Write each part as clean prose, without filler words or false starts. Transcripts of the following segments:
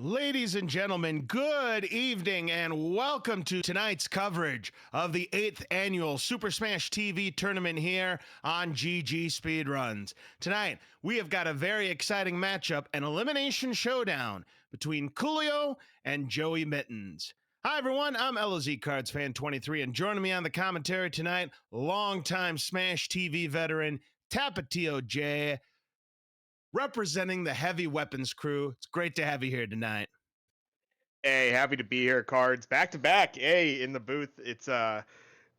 Ladies and gentlemen, good evening and welcome to tonight's coverage of the 8th annual Super Smash TV tournament here on GG Speedruns. Tonight, we have got a very exciting matchup, an elimination showdown between Coolio and JoeyMittens. Hi everyone, I'm LOZ Cards Fan 23, and joining me on the commentary tonight, longtime Smash TV veteran Tapatio J, representing the Heavy Weapons crew. It's great to have you here tonight. Hey, happy to be here, Cards. Back to back. Hey, in the booth. It's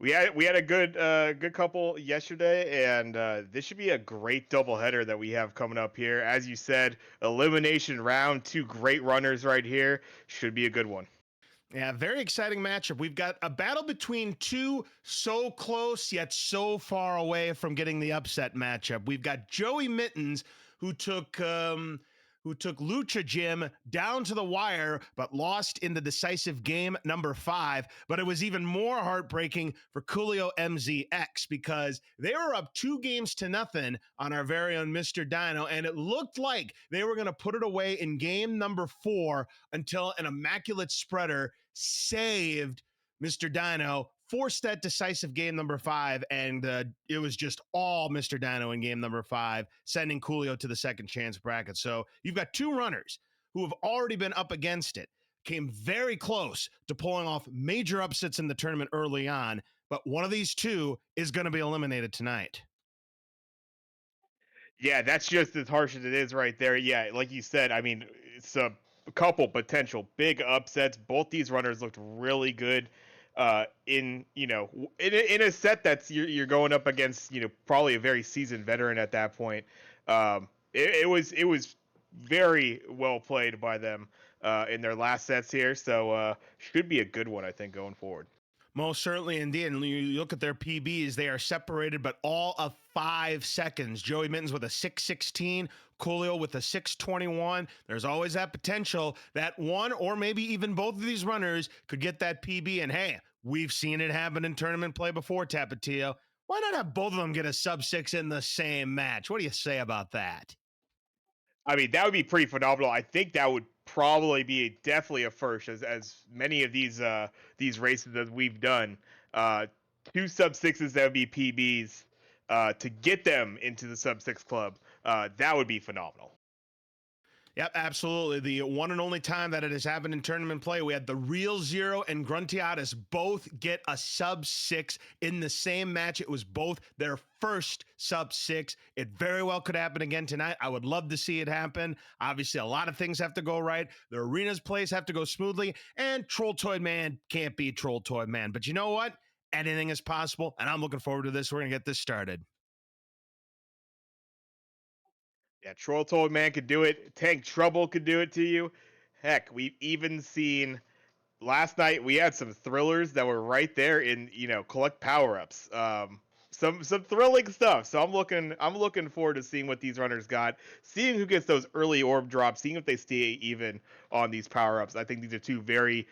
we had a good couple yesterday, and this should be a great doubleheader that we have coming up here. As you said, elimination round, two great runners right here. Should be a good one. Yeah, very exciting matchup. We've got a battle between two so close yet so far away from getting the upset matchup. We've got JoeyMittens, who took Lucha Jim down to the wire, but lost in the decisive game number 5. But it was even more heartbreaking for KewlioMZX because they were up 2-0 on our very own Mr. Dino, and it looked like they were going to put it away in game number 4 until an immaculate spreader saved Mr. Dino, forced that decisive game number 5, and it was just all Mr. Dino in game number 5, sending Coolio to the second chance bracket. So you've got two runners who have already been up against it, came very close to pulling off major upsets in the tournament early on, but one of these two is going to be eliminated tonight. Yeah, that's just as harsh as it is right there. Yeah, like you said, I mean, it's a couple potential big upsets. Both these runners looked really good in in a set that's you're going up against probably a very seasoned veteran at that point. It was very well played by them in their last sets here, so should be a good one, I think, going forward. Most certainly indeed. And you look at their PBs, they are separated, but all of 5 seconds. JoeyMittens with a 6:16, Coolio with a 6:21. There's always that potential that one or maybe even both of these runners could get that PB. And hey, we've seen it happen in tournament play before, Tapatio. Why not have both of them get a sub-6 in the same match? What do you say about that? I mean, that would be pretty phenomenal. I think that would probably be definitely a first, as many of these races that we've done. Uh, Two sub sixes that would be PBs to get them into the sub six club. That would be phenomenal. Yep, absolutely. The one and only time that it has happened in tournament play, we had the Real Zero and Gruntiatus both get a sub-6 in the same match. It was both their first sub-6. It very well could happen again tonight. I would love to see it happen. Obviously, a lot of things have to go right. The arena's plays have to go smoothly, and Troll Toy Man can't be Troll Toy Man. But you know what? Anything is possible, and I'm looking forward to this. We're going to get this started. Yeah, Troll Toy Man could do it. Tank Trouble could do it to you. Heck, we've even seen last night we had some thrillers that were right there in collect power ups. Some thrilling stuff. So I'm looking forward to seeing what these runners got, seeing who gets those early orb drops, seeing if they stay even on these power ups. I think these are two very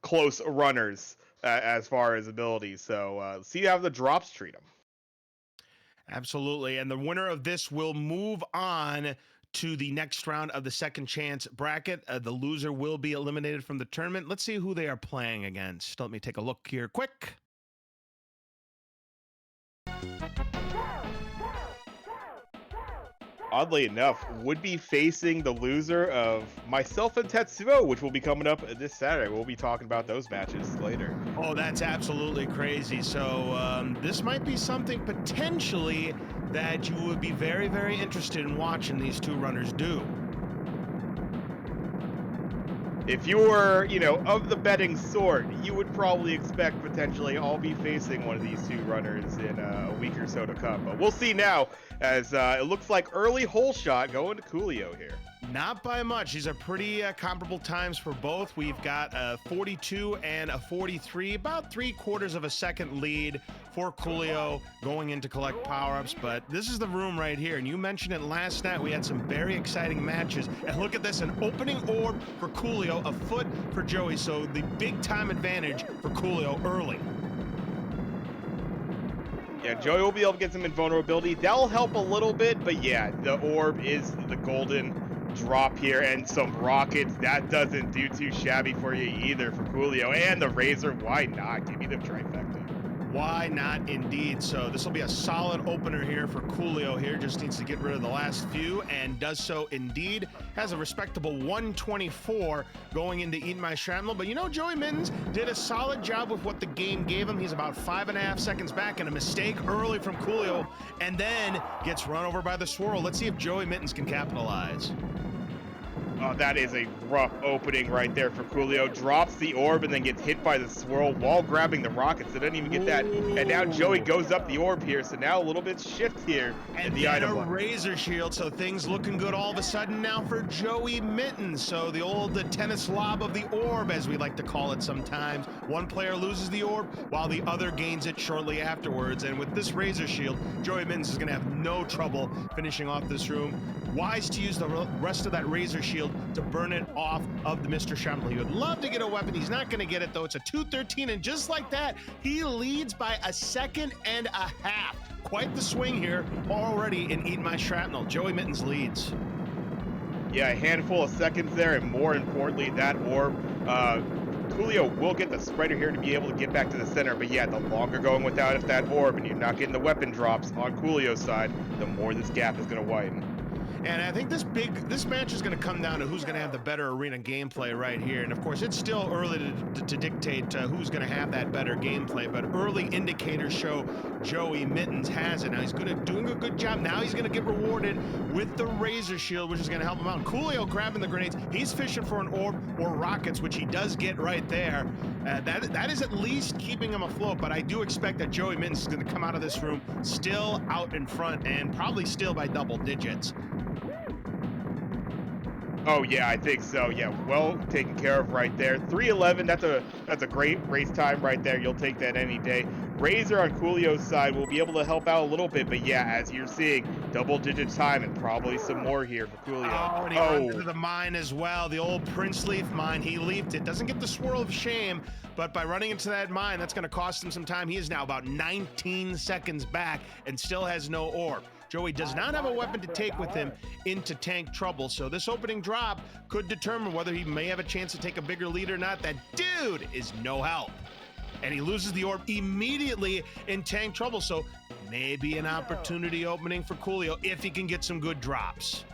close runners as far as abilities. So see how the drops treat them. Absolutely. And the winner of this will move on to the next round of the second chance bracket. The loser will be eliminated from the tournament. Let's see who they are playing against. Let me take a look here quick. Oddly enough, would be facing the loser of myself and Tetsuo, which will be coming up this Saturday. We'll be talking about those matches later. Oh, that's absolutely crazy. So this might be something potentially that you would be very, very interested in watching these two runners do. If you were, of the betting sort, you would probably expect potentially I'll be facing one of these two runners in a week or so to come. But we'll see now, as it looks like early hole shot going to Coolio here. Not by much. These are pretty comparable times for both. We've got a 42 and a 43, about 3/4 of a second lead for Coolio going into collect power-ups. But this is the room right here. And you mentioned it last night. We had some very exciting matches. And look at this, an opening orb for Coolio, a foot for Joey. So the big time advantage for Coolio early. Yeah, Joey will be able to get some invulnerability. That'll help a little bit, but yeah, the orb is the golden drop here and some rockets. That doesn't do too shabby for you either for Coolio. And the Razor, why not? Give me the trifecta. Why not indeed? So this will be a solid opener here for Coolio here. Just needs to get rid of the last few and does so indeed. Has a respectable 124 going into Eat My Shrapnel. But you know, JoeyMittens did a solid job with what the game gave him. He's about 5.5 seconds back, and a mistake early from Coolio, and then gets run over by the swirl. Let's see if JoeyMittens can capitalize. Oh, that is a rough opening right there for Coolio. Drops the orb and then gets hit by the swirl while grabbing the rockets. They didn't even get that. And now Joey goes up the orb here, so now a little bit shift here in the item block. Razor shield, so things looking good all of a sudden now for JoeyMittens. So the old tennis lob of the orb, as we like to call it sometimes. One player loses the orb while the other gains it shortly afterwards. And with this Razor shield, JoeyMittens is going to have no trouble finishing off this room. Wise to use the rest of that Razor shield to burn it off of the Mr. Shrapnel. He would love to get a weapon. He's not going to get it, though. It's a 213, and just like that, he leads by 1.5 seconds. Quite the swing here already in Eat My Shrapnel. JoeyMittens leads. Yeah, a handful of seconds there, and more importantly, that orb. Coolio will get the spreader here to be able to get back to the center, but yeah, the longer going without that orb and you're not getting the weapon drops on Coolio's side, the more this gap is going to widen. And I think this match is going to come down to who's going to have the better arena gameplay right here. And of course, it's still early to dictate who's going to have that better gameplay. But early indicators show JoeyMittens has it. Now he's doing a good job. Now he's going to get rewarded with the Razor shield, which is going to help him out. And Coolio grabbing the grenades. He's fishing for an orb or rockets, which he does get right there. That is at least keeping him afloat. But I do expect that JoeyMittens is going to come out of this room still out in front and probably still by double digits. Oh yeah, I think so. Yeah, well taken care of right there. 3:11. That's a great race time right there. You'll take that any day. Razor on Coolio's side will be able to help out a little bit, but yeah, as you're seeing, double-digit time and probably some more here for Coolio. Oh, and he runs into the mine as well. The old Prince Leaf mine. He leaped it. Doesn't get the swirl of shame, but by running into that mine, that's going to cost him some time. He is now about 19 seconds back and still has no orb. Joey does not have a weapon to take with him into tank trouble, so this opening drop could determine whether he may have a chance to take a bigger lead or not. That dude is no help. And he loses the orb immediately in tank trouble, so maybe an opportunity opening for Coolio if he can get some good drops.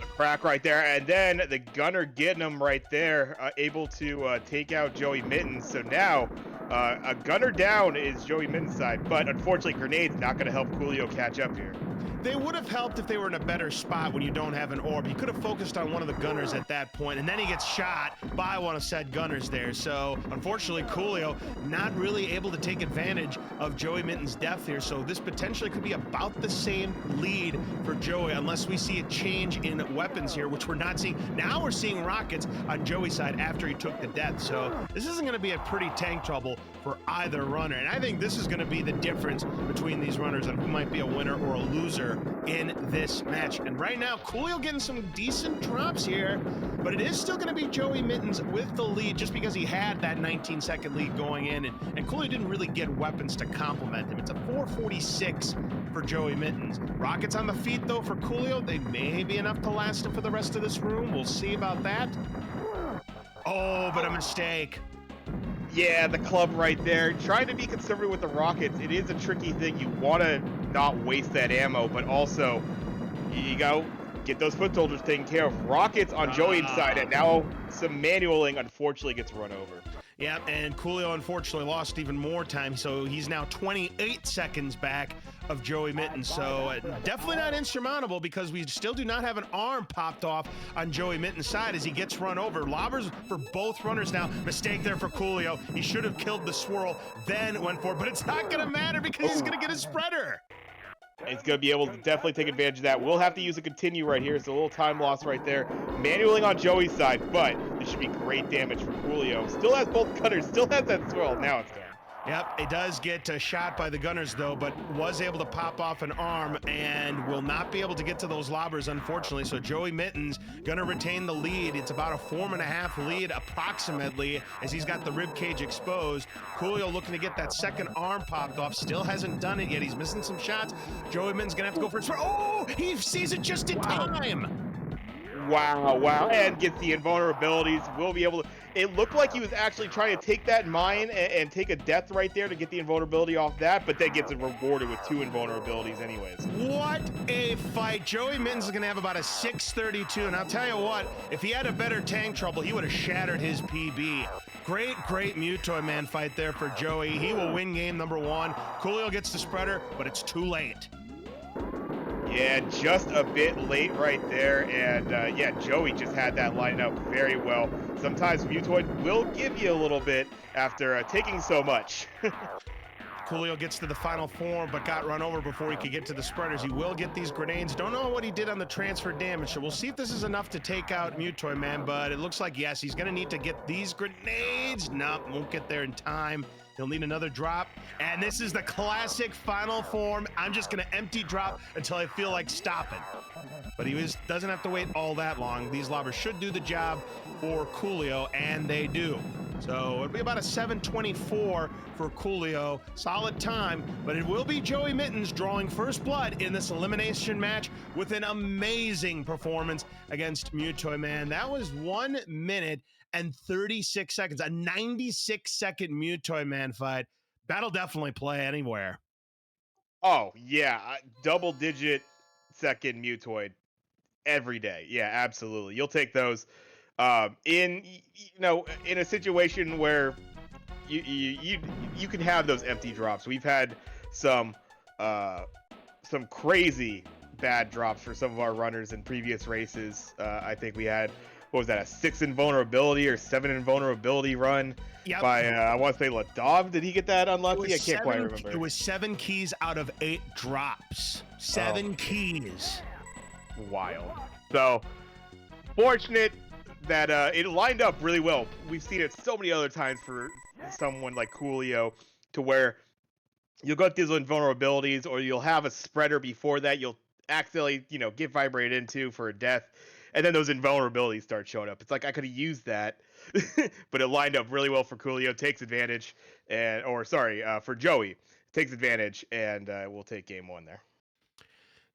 Crack right there, and then the gunner getting him right there, able to take out JoeyMittens. So now a gunner down is JoeyMittens' side, but unfortunately grenades not going to help Coolio catch up here. They would have helped if they were in a better spot when you don't have an orb. He could have focused on one of the gunners at that point, and then he gets shot by one of said gunners there. So, unfortunately, Coolio not really able to take advantage of JoeyMittens' death here. So this potentially could be about the same lead for Joey, unless we see a change in weapons here, which we're not seeing. Now we're seeing rockets on Joey's side after he took the death. So this isn't going to be a pretty tank trouble for either runner. And I think this is going to be the difference between these runners on who might be a winner or a loser in this match. And right now, Coolio getting some decent drops here, but it is still going to be JoeyMittens with the lead just because he had that 19-second lead going in, and Coolio didn't really get weapons to complement him. It's a 446 for JoeyMittens. Rockets on the feet, though, for Coolio. They may be enough to last him for the rest of this room. We'll see about that. Oh, but a mistake. Yeah, the club right there. Trying to be conservative with the rockets. It is a tricky thing. You want to not waste that ammo, but also you go get those foot soldiers taken care of. Rockets on Joey's side, and now some manualing unfortunately gets run over. Yeah, and Coolio unfortunately lost even more time, so he's now 28 seconds back of JoeyMittens. So definitely not insurmountable because we still do not have an arm popped off on JoeyMittens' side as he gets run over. Lobbers for both runners now. Mistake there for Coolio. He should have killed the swirl, then went for it, but it's not going to matter because he's going to get a spreader. He's going to be able to definitely take advantage of that. We'll have to use a continue right here. It's a little time loss right there. Manualing on Joey's side, but this should be great damage for Coolio. Still has both cutters, still has that swirl. Now it's done. Yep, it does get shot by the gunners though, but was able to pop off an arm and will not be able to get to those lobbers, unfortunately. So JoeyMittens gonna retain the lead. It's about a 4.5 lead approximately as he's got the rib cage exposed. Coolio looking to get that second arm popped off. Still hasn't done it yet. He's missing some shots. JoeyMittens gonna have to go for a sprint. Oh, he sees it just in time. Wow, and gets the invulnerabilities. Will be able to. It looked like he was actually trying to take that mine and take a death right there to get the invulnerability off that, but then gets it rewarded with 2 invulnerabilities anyways. What a fight. JoeyMittens is going to have about a 632, and I'll tell you what, if he had a better tank trouble, he would have shattered his PB. Great Mutoid Man fight there for Joey. He will win game number 1. Coolio gets the spreader, but it's too late. Yeah, just a bit late right there, and yeah, Joey just had that lined up very well. Sometimes Mutoid will give you a little bit after taking so much. Coolio gets to the final form, but got run over before he could get to the spreaders. He will get these grenades. Don't know what he did on the transfer damage, so we'll see if this is enough to take out Mutoid Man, but it looks like, yes, he's going to need to get these grenades. Nope, won't get there in time. He'll need another drop, and this is the classic final form. I'm just going to empty drop until I feel like stopping. But he doesn't have to wait all that long. These lobbers should do the job for Coolio, and they do. So it'll be about a 7:24 for Coolio. Solid time, but it will be JoeyMittens drawing first blood in this elimination match with an amazing performance against Mutoid Man. That was 1 minute and 36 seconds, a 96-second Mutoid Man fight. That'll definitely play anywhere. Oh, yeah, double-digit second Mutoid every day. Yeah, absolutely. You'll take those. In in a situation where you can have those empty drops. We've had some crazy bad drops for some of our runners in previous races. I think we had, what was that, a 6 invulnerability or 7 invulnerability run by I want to say Ladov. Did he get that unlucky? I can't quite remember. It was 7 keys out of 8 drops. 7 keys. Wild. So fortunate that it lined up really well. We've seen it so many other times for someone like Coolio, to where you'll get these invulnerabilities, or you'll have a spreader before that you'll accidentally, get vibrated into for a death, and then those invulnerabilities start showing up. It's like, I could have used that, but it lined up really well for Coolio, takes advantage, for Joey, takes advantage, and we'll take game 1 there.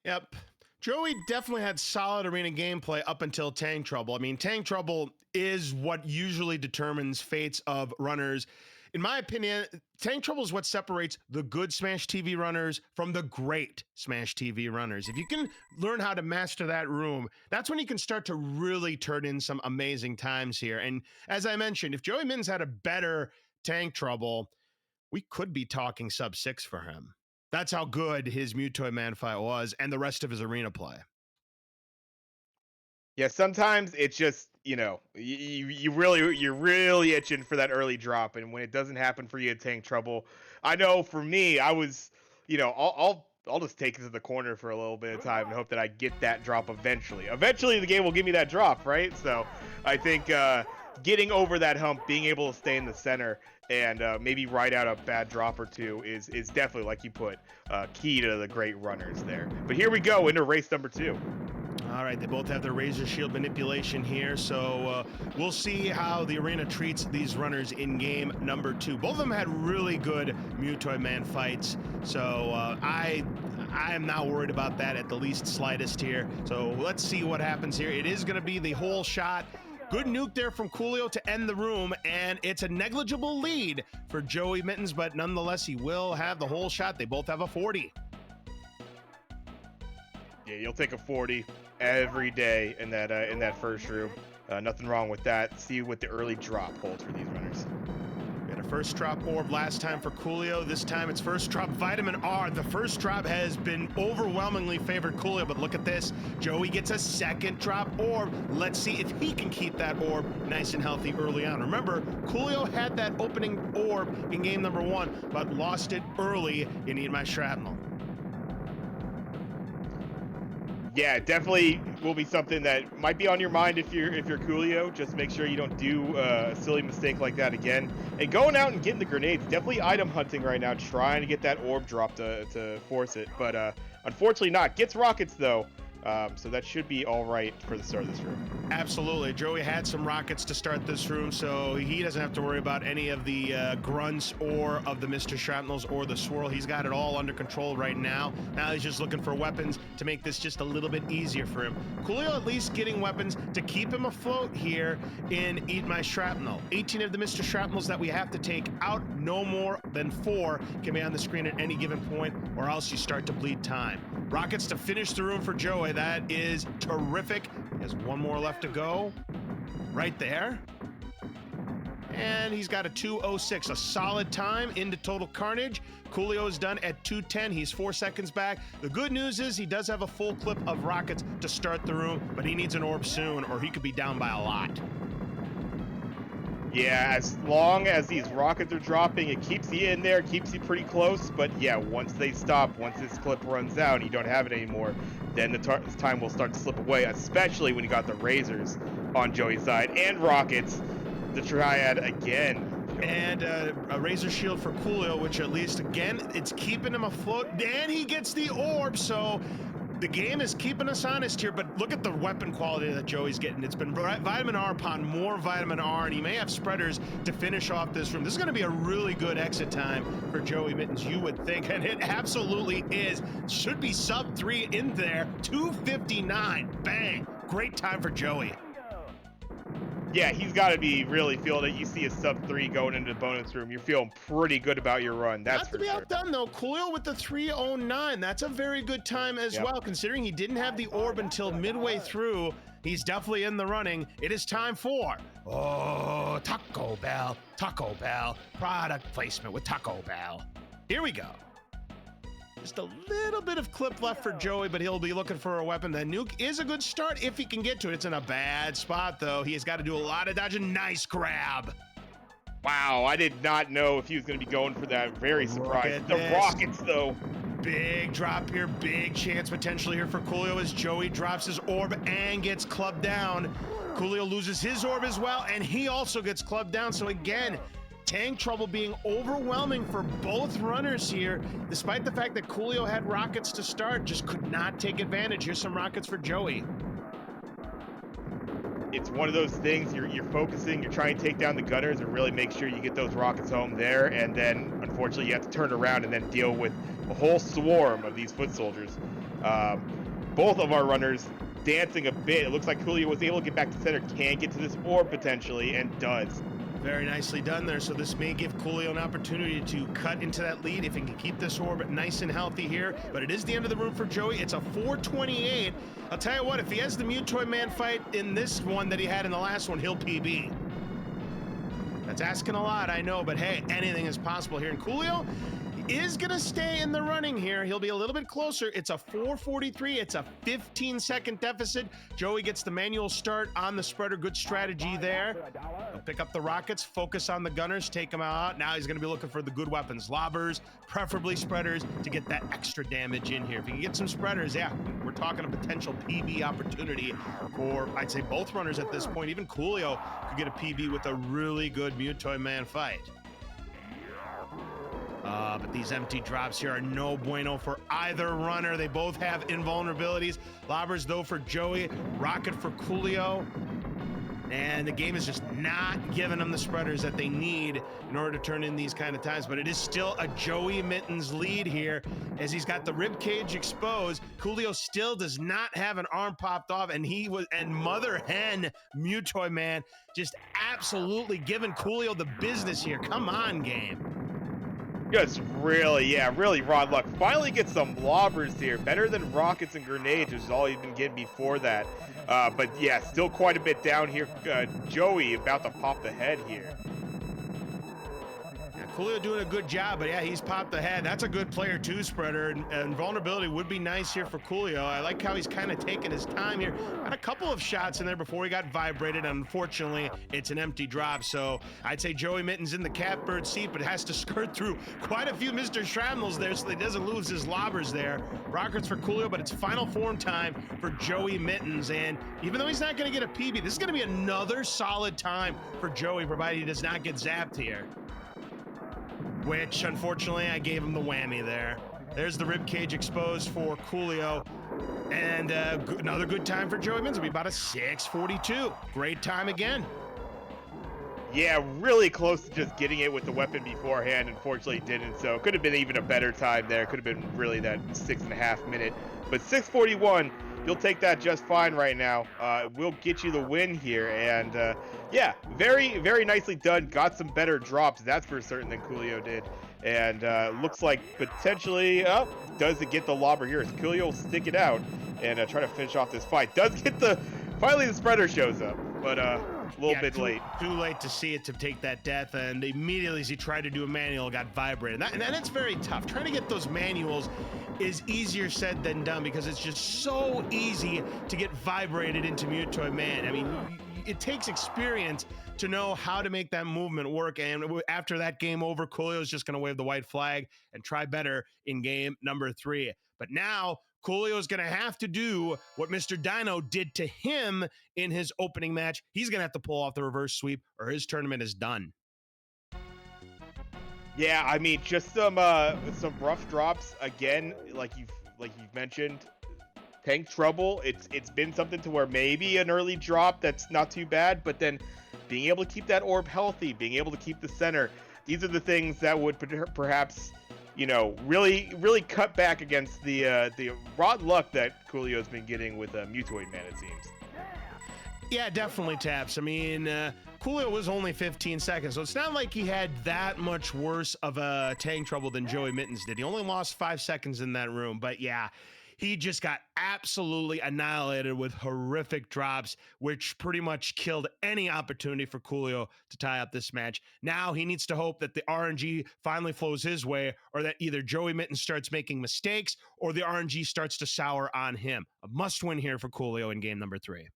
Yep. Joey definitely had solid arena gameplay up until tank trouble. I mean, tank trouble is what usually determines fates of runners. In my opinion, tank trouble is what separates the good Smash TV runners from the great Smash TV runners. If you can learn how to master that room, that's when you can start to really turn in some amazing times here. And as I mentioned, if JoeyMittens had a better tank trouble, we could be talking sub 6 for him. That's how good his Mutoid Man fight was, and the rest of his arena play. Yeah, sometimes it's just, you're really itching for that early drop, and when it doesn't happen for you in tank trouble, I know for me, I was, I'll just take it to the corner for a little bit of time and hope that I get that drop eventually. Eventually, the game will give me that drop, right? So I think getting over that hump, being able to stay in the center, and maybe ride out a bad drop or two is definitely, like you put, key to the great runners there. But here we go into race number 2. All right, they both have their Razor Shield manipulation here, so we'll see how the arena treats these runners in game number 2. Both of them had really good Mutoid Man fights, so I am not worried about that at the least slightest here. So let's see what happens here. It is going to be the whole shot. Good nuke there from Coolio to end the room, and it's a negligible lead for JoeyMittens, but nonetheless, he will have the whole shot. They both have a 40. Yeah, you'll take a 40 every day in that first room. Nothing wrong with that. See what the early drop holds for these runners. We had a first drop orb last time for Coolio. This time it's first drop Vitamin R. The first drop has been overwhelmingly favored Coolio, but look at this. Joey gets a second drop orb. Let's see if he can keep that orb nice and healthy early on. Remember, Coolio had that opening orb in game number 1, but lost it early in Eat My Shrapnel. Yeah, definitely will be something that might be on your mind if you're Coolio. Just make sure you don't do a silly mistake like that again. And going out and getting the grenades, definitely item hunting right now, trying to get that orb drop to force it. But unfortunately not. Gets rockets though. So that should be all right for the start of this room. Absolutely. Joey had some rockets to start this room, so he doesn't have to worry about any of the grunts or of the Mr. Shrapnels or the swirl. He's got it all under control right now. Now he's just looking for weapons to make this just a little bit easier for him. Coolio at least getting weapons to keep him afloat here in Eat My Shrapnel. 18 of the Mr. Shrapnels that we have to take out, no more than 4 can be on the screen at any given point, or else you start to bleed time. Rockets to finish the room for Joey. That is terrific. He has one more left to go. Right there. And he's got a 2:06, a solid time into total carnage. Coolio is done at 2:10. He's 4 seconds back. The good news is he does have a full clip of rockets to start the room, but he needs an orb soon or he could be down by a lot. Yeah, as long as these rockets are dropping, it keeps you in there, keeps you pretty close. But yeah, once they stop, once this clip runs out and you don't have it anymore, then the time will start to slip away, especially when you got the razors on Joey's side and rockets. The triad again. And a razor shield for Coolio, which at least, again, it's keeping him afloat. And he gets the orb, so the game is keeping us honest here, but look at the weapon quality that Joey's getting. It's been vitamin R upon more vitamin R, and he may have spreaders to finish off this room. This is going to be a really good exit time for Joey Mittens, you would think, and it absolutely is. Should be sub 3 in there. 2:59. Bang. Great time for Joey. Yeah, he's got to be really feeling it. You see a sub 3 going into the bonus room. You're feeling pretty good about your run. That's not to be sure. outdone though. Coolio with the 3:09. That's a very good time as well, considering he didn't have the orb until midway through. He's definitely in the running. It is time for Taco Bell. Taco Bell product placement with Taco Bell. Here we go. Just a little bit of clip left for Joey, but he'll be looking for a weapon. The nuke is a good start if he can get to it. It's in a bad spot, though. He has got to do a lot of dodging. Nice grab. Wow, I did not know if he was going to be going for that. Very surprised. The rockets, though. Big drop here. Big chance potentially here for Coolio as Joey drops his orb and gets clubbed down. Coolio loses his orb as well, and he also gets clubbed down. So again, tank trouble being overwhelming for both runners here, despite the fact that Coolio had rockets to start, just could not take advantage. Here's some rockets for Joey. It's one of those things, you're focusing, you're trying to take down the gunners and really make sure you get those rockets home there, and then unfortunately you have to turn around and then deal with a whole swarm of these foot soldiers. Both of our runners dancing a bit. It looks like Coolio was able to get back to center, can get to this orb potentially, and does. Very nicely done there. So this may give Coolio an opportunity to cut into that lead if he can keep this orb nice and healthy here. But it is the end of the room for Joey. It's a 4:28. I'll tell you what, if he has the Mutoid Man fight in this one that he had in the last one, he'll PB. That's asking a lot, I know, but hey, anything is possible here. And Coolio is going to stay in the running here. He'll be a little bit closer. It's a 4:43. It's a 15-second deficit. Joey gets the manual start on the spreader. Good strategy there. He'll pick up the rockets, focus on the gunners, take them out. Now he's going to be looking for the good weapons. Lobbers, preferably spreaders, to get that extra damage in here. If he can get some spreaders, yeah, we're talking a potential PB opportunity for, I'd say, both runners at this point. Even Coolio could get a PB with a really good Mutoid Man fight. But these empty drops here are no bueno for either runner. They both have invulnerabilities. Lobbers, though, for Joey. Rocket for Coolio. And the game is just not giving them the spreaders that they need in order to turn in these kind of times. But it is still a Joey Mittens lead here as he's got the rib cage exposed. Coolio still does not have an arm popped off, and Mother Hen Mutoid Man just absolutely giving Coolio the business here. Come on, game. Just really raw luck. Finally get some lobbers here. Better than rockets and grenades, which is all you've been getting before that. But yeah, still quite a bit down here. Joey about to pop the head here. Now Coolio doing a good job, but yeah, he's popped the head. That's a good player too, Spreader, and vulnerability would be nice here for Coolio. I like how he's kind of taking his time here. Got a couple of shots in there before he got vibrated. Unfortunately, it's an empty drop, so I'd say Joey Mittens in the catbird seat, but has to skirt through quite a few Mr. Shrapnels there so he doesn't lose his lobbers there. Rockets for Coolio, but it's final form time for Joey Mittens, and even though he's not going to get a PB, this is going to be another solid time for Joey, provided he does not get zapped here. Which, unfortunately, I gave him the whammy there. There's the rib cage exposed for Coolio. And another good time for Joey Mittens. It'll be about a 6:42. Great time again. Yeah, really close to just getting it with the weapon beforehand. Unfortunately, didn't. So could have been even a better time there. Could have been really that 6.5 minute. But 6:41, you'll take that just fine right now. We'll get you the win here. And yeah, very, very nicely done. Got some better drops, that's for certain, than Coolio did. And looks like potentially, does it get the lobber here? As Coolio will stick it out and try to finish off this fight. Does get finally the spreader shows up, but a little bit late. Too late to see it to take that death, and immediately as he tried to do a manual, got vibrated. And that's very tough. Trying to get those manuals is easier said than done because it's just so easy to get vibrated into Mutoid Man. I mean, it takes experience to know how to make that movement work. And after that game over, Coolio is just going to wave the white flag and try better in game number 3. But now Coolio is going to have to do what Mr. Dino did to him in his opening match. He's going to have to pull off the reverse sweep or his tournament is done. Yeah, I mean, just some rough drops again, like you've mentioned. Tank trouble. It's been something to where maybe an early drop that's not too bad, but then being able to keep that orb healthy, being able to keep the center, these are the things that would perhaps, you know, really cut back against the rotten luck that Coolio's been getting with Mutoid Man, it seems. Yeah, definitely, Taps. I mean, Coolio was only 15 seconds, so it's not like he had that much worse of a tank trouble than Joey Mittens did. He only lost 5 seconds in that room, but yeah, he just got absolutely annihilated with horrific drops, which pretty much killed any opportunity for Coolio to tie up this match. Now he needs to hope that the RNG finally flows his way, or that either Joey Mittens starts making mistakes or the RNG starts to sour on him. A must-win here for Coolio in game number 3.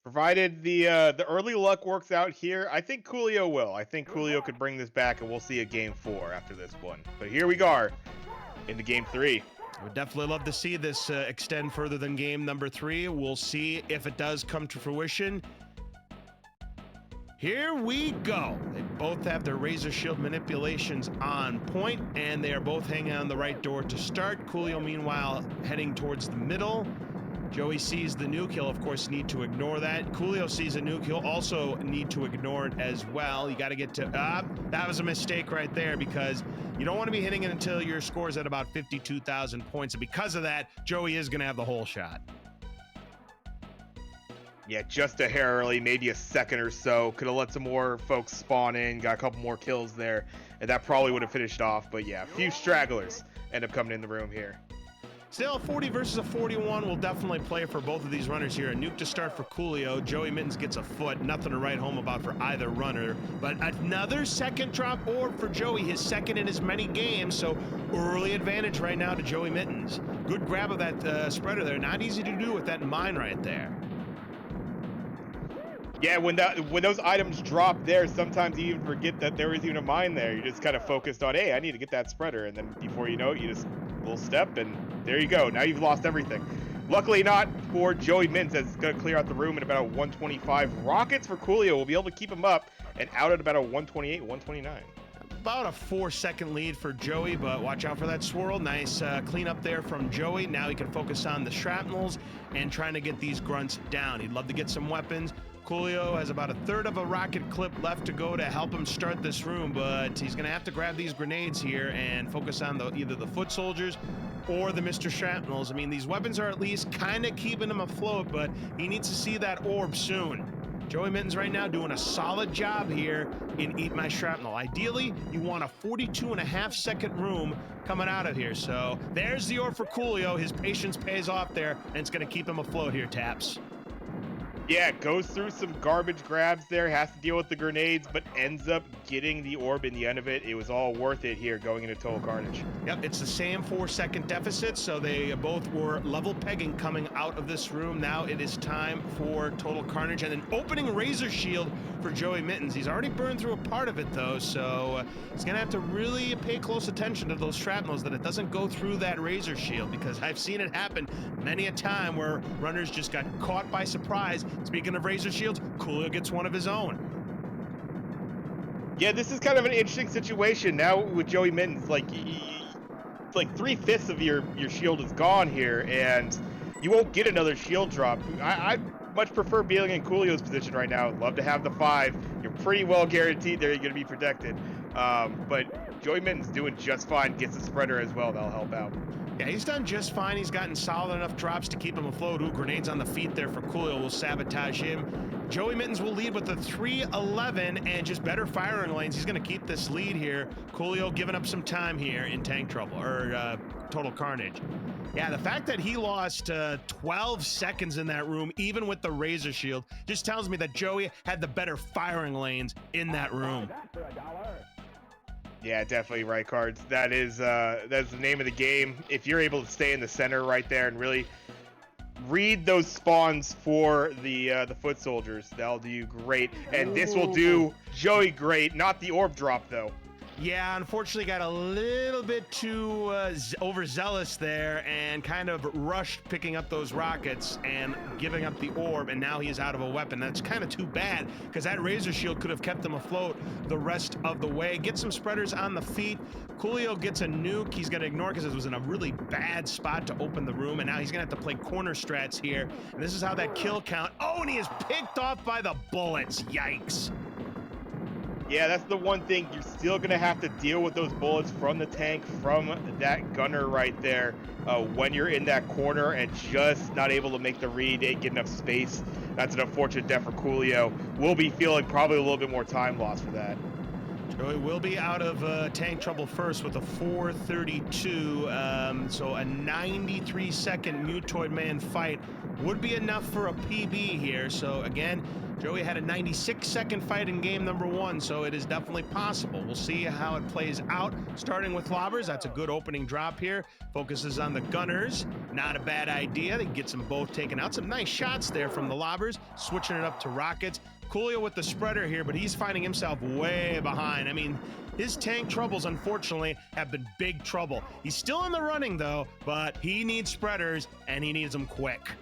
Provided the early luck works out here, I think Coolio will. I think Coolio could bring this back, and we'll see a game 4 after this one. But here we are into game 3. I would definitely love to see this extend further than game number 3. We'll see if it does come to fruition. Here we go. They both have their Razor Shield manipulations on point, and they are both hanging on the right door to start. Coolio, meanwhile, heading towards the middle. Joey sees the nuke. He'll, of course, need to ignore that. Coolio sees a nuke. He'll also need to ignore it as well. You got to get to... that was a mistake right there because you don't want to be hitting it until your score's at about 52,000 points. And because of that, Joey is going to have the whole shot. Yeah, just a hair early, maybe a second or so. Could have let some more folks spawn in, got a couple more kills there, and that probably would have finished off. But yeah, a few stragglers end up coming in the room here. Still, a 40 versus a 41 will definitely play for both of these runners here. A nuke to start for Coolio. Joey Mittens gets a foot. Nothing to write home about for either runner. But another second drop orb for Joey, his second in as many games. So early advantage right now to Joey Mittens. Good grab of that spreader there. Not easy to do with that mine right there. Yeah, when those items drop there, sometimes you even forget that there is even a mine there. You're just kind of focused on, hey, I need to get that spreader. And then before you know it, you just little step, and there you go. Now you've lost everything. Luckily not for Joey Mittens, as it's going to clear out the room at about a 125. Rockets for Coolio will be able to keep him up and out at about a 128, 129. About a 4-second lead for Joey, but watch out for that swirl. Nice cleanup there from Joey. Now he can focus on the shrapnels and trying to get these grunts down. He'd love to get some weapons. Coolio has about a third of a rocket clip left to go to help him start this room, but he's going to have to grab these grenades here and focus on either the foot soldiers or the Mr. Shrapnels. I mean, these weapons are at least kind of keeping him afloat, but he needs to see that orb soon. Joey Mittens right now doing a solid job here in Eat My Shrapnel. Ideally, you want a 42.5-second room coming out of here. So there's the orb for Coolio. His patience pays off there, and it's going to keep him afloat here, Taps. Yeah, goes through some garbage grabs there, has to deal with the grenades, but ends up getting the orb in the end of it. It was all worth it here going into Total Carnage. Yep, it's the same 4-second deficit, so they both were level pegging coming out of this room. Now it is time for Total Carnage and an opening Razor Shield for JoeyMittens. He's already burned through a part of it, though, so he's going to have to really pay close attention to those shrapnels, that it doesn't go through that Razor Shield, because I've seen it happen many a time where runners just got caught by surprise. Speaking of Razor Shields, Coolio gets one of his own. Yeah, this is kind of an interesting situation now with JoeyMittens. Like 3/5 of your shield is gone here, and you won't get another shield drop. I much prefer being in Coolio's position right now. Love to have the 5. You're pretty well guaranteed there you're going to be protected. But JoeyMittens doing just fine. Gets a spreader as well. That'll help out. Yeah, he's done just fine. He's gotten solid enough drops to keep him afloat. Ooh, grenades on the feet there for Coolio will sabotage him. JoeyMittens will lead with the 3-11 and just better firing lanes. He's going to keep this lead here. Coolio giving up some time here in Tank Trouble, or Total Carnage. Yeah, the fact that he lost 12 seconds in that room, even with the Razor Shield, just tells me that Joey had the better firing lanes in that room. Yeah, definitely right, Cards. That's the name of the game. If you're able to stay in the center right there and really read those spawns for the foot soldiers, that'll do you great. And this will do Joey great. Not the orb drop though. Yeah, unfortunately got a little bit too overzealous there and kind of rushed picking up those rockets and giving up the orb, and now he is out of a weapon. That's kind of too bad, because that Razor Shield could have kept him afloat the rest of the way. Get some spreaders on the feet. Coolio gets a nuke. He's going to ignore because it was in a really bad spot to open the room, and now he's going to have to play corner strats here. And this is how that kill count. Oh, and he is picked off by the bullets. Yikes. Yeah, that's the one thing. You're still going to have to deal with those bullets from the tank, from that gunner right there, when you're in that corner and just not able to make the read, ain't get enough space. That's an unfortunate death for Coolio. We'll be feeling probably a little bit more time loss for that. Joey will be out of Tank Trouble first with a 4:32, so a 93-second Mutoid Man fight would be enough for a PB here. So again, Joey had a 96-second fight in game number 1, so it is definitely possible. We'll see how it plays out. Starting with lobbers, that's a good opening drop here. Focuses on the gunners. Not a bad idea. They gets them both taken out. Some nice shots there from the lobbers. Switching it up to rockets. Coolio with the spreader here, but he's finding himself way behind. I mean, his tank troubles, unfortunately, have been big trouble. He's still in the running, though, but he needs spreaders, and he needs them quick.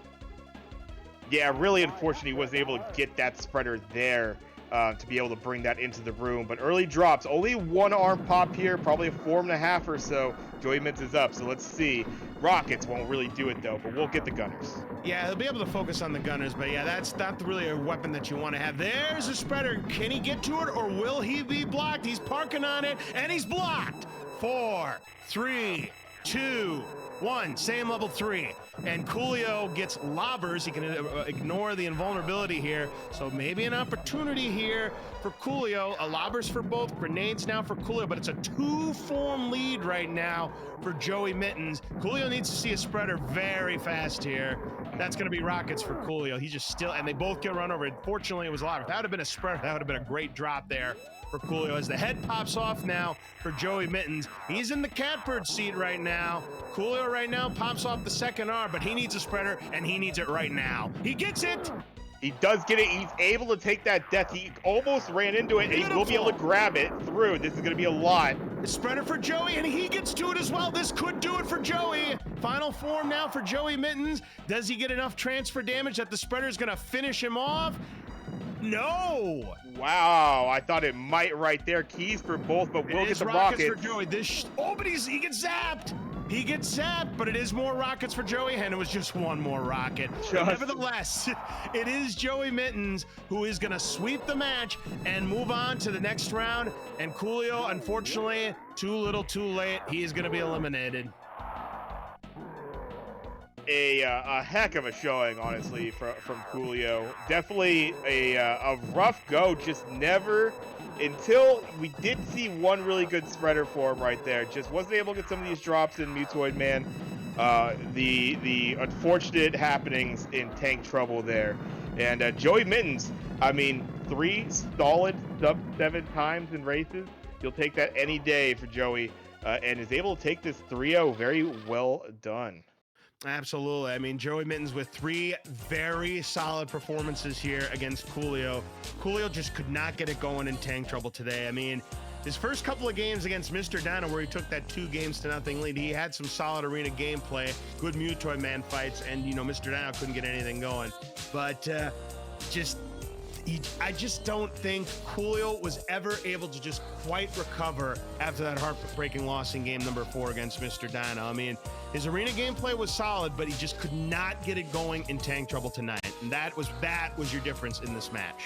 Yeah, really unfortunate he wasn't able to get that spreader there to be able to bring that into the room. But early drops, only one arm pop here, probably a 4.5 or so. JoeyMittens is up, so let's see. Rockets won't really do it, though, but we'll get the gunners. Yeah, he'll be able to focus on the gunners, but yeah, that's not really a weapon that you want to have. There's a spreader. Can he get to it, or will he be blocked? He's parking on it, and he's blocked. 4, 3, 2, 1. Same level 3. And Coolio gets lobbers. He can ignore the invulnerability here. So maybe an opportunity here for Coolio. A lobbers for both. Grenades now for Coolio, but it's a 2-form lead right now for JoeyMittens. Coolio needs to see a spreader very fast here. That's going to be rockets for Coolio. He's just still, and they both get run over. Fortunately, it was a lobber. If that would have been a spreader, that would have been a great drop there for Coolio. As the head pops off now for JoeyMittens. He's in the catbird seat right now. Coolio right now pops off the second arm, but he needs a spreader, and he needs it right now. He gets it! He does get it. He's able to take that death. He almost ran into it, and he will be able to grab it through. This is going to be a lot. Spreader for Joey, and he gets to it as well. This could do it for Joey. Final form now for JoeyMittens. Does he get enough transfer damage that the spreader is going to finish him off? No! Wow, I thought it might right there. Keys for both, but we'll get the rockets. For Joey. But he gets zapped! He gets zapped, but it is more rockets for Joey, and it was just one more rocket. Nevertheless, it is JoeyMittens who is going to sweep the match and move on to the next round. And Coolio, unfortunately, too little, too late. He is going to be eliminated. A heck of a showing, honestly, from Coolio. Definitely a rough go. Just never, until we did see one really good spreader for him right there. Just wasn't able to get some of these drops in Mutoid Man. The unfortunate happenings in Tank Trouble there. And Joey Mittens, I mean, 3 solid sub-7 times in races. You'll take that any day for Joey, and is able to take this 3-0 very well done. Absolutely. I mean, Joey Mittens with 3 very solid performances here against Coolio. Coolio just could not get it going in tank trouble today. I mean, his first couple of games against Mr. Dino, where he took that 2-0 lead, he had some solid arena gameplay, good Mutoid Man fights, and, you know, Mr. Dino couldn't get anything going. But I just don't think Coolio was ever able to just quite recover after that heartbreaking loss in game number 4 against Mr. Dino. I mean, his arena gameplay was solid, but he just could not get it going in tank trouble tonight. And that was your difference in this match.